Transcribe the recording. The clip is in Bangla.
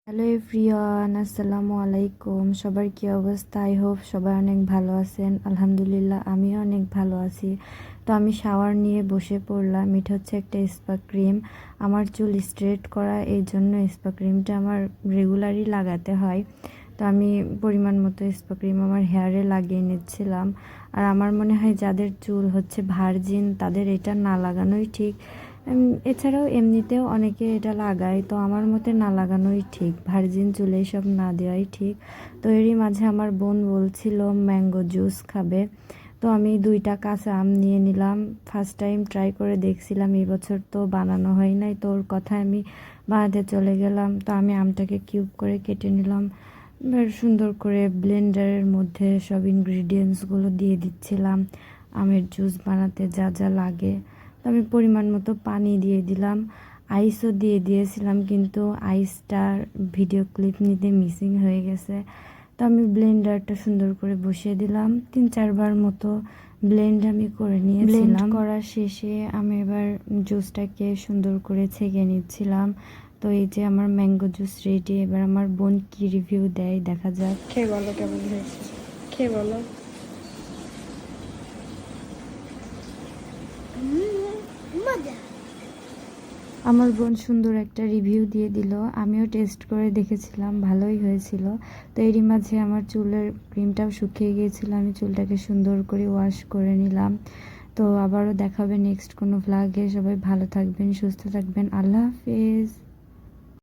হ্যালো এভরিওয়ান, আসসালামু আলাইকুম। সবার কি অবস্থা? আই হোপ সবাই অনেক ভালো আছেন। আলহামদুলিল্লাহ আমিও অনেক ভালো আছি। তো আমি শাওয়ার নিয়ে বসে পড়লাম। এটা হচ্ছে একটা স্পা ক্রিম। আমার চুল স্ট্রেট করা, এই জন্য স্পা ক্রিমটা আমার রেগুলারই লাগাতে হয়। তো আমি পরিমাণ মতো স্পা ক্রিম আমার হেয়ারে লাগিয়ে নিচ্ছিলাম। আর আমার মনে হয় যাদের চুল হচ্ছে ভার্জিন তাদের এটা না লাগানোই ঠিক। এছাড়াও এমনিতেও অনেকে এটা লাগায়, তো আমার মতে না লাগানোই ঠিক, ভার্জিন চুলে সব না দেওয়াই ঠিক। তো এরই মাঝে আমার বোন বলছিল ম্যাঙ্গো জুস খাবে, তো আমি 2টা কাঁচা আম নিয়ে নিলাম। ফার্স্ট টাইম ট্রাই করে দেখছিলাম, এই বছর তো বানানো হয় নাই, তো ওর কথায় আমি বানাতে চলে গেলাম। তো আমি আমটাকে কিউব করে কেটে নিলাম, এবার সুন্দর করে ব্লেন্ডারের মধ্যে সব ইনগ্রিডিয়েন্টসগুলো দিয়ে দিচ্ছিলাম আমের জুস বানাতে যা যা লাগে। তো আমি পরিমাণ মতো পানি দিয়ে দিলাম, আইসও দিয়ে দিয়েছিলাম, কিন্তু আইসটার ভিডিও ক্লিপ নিতে মিসিং হয়ে গেছে। তো আমি ব্লেন্ডারটা সুন্দর করে বসিয়ে দিলাম, 3-4 বার মতো ব্লেন্ড আমি করে নিয়েছিলাম। ব্লেন্ড করা শেষে আমি এবার জুসটাকে সুন্দর করে ছেঁকে নিচ্ছিলাম। তো এই যে আমার ম্যাঙ্গো জুস রেডি। এবার আমার বোন কি রিভিউ দেয় দেখা যাক। খেয়ে বলো কেমন হয়েছে, খেয়ে বলো। মজা। আমার বোন সুন্দর একটা রিভিউ দিয়ে দিল, আমিও টেস্ট করে দেখেছিলাম, ভালোই হয়েছিল। তো এরই মাঝে আমার চুলের ক্রিমটাও শুকিয়ে গিয়েছিল, আমি চুলটাকে সুন্দর করে ওয়াশ করে নিলাম। তো আবারও দেখাবে নেক্সট কোনো ভ্লগে। সবাই ভালো থাকবেন, সুস্থ থাকবেন। আল্লাহ হাফেজ।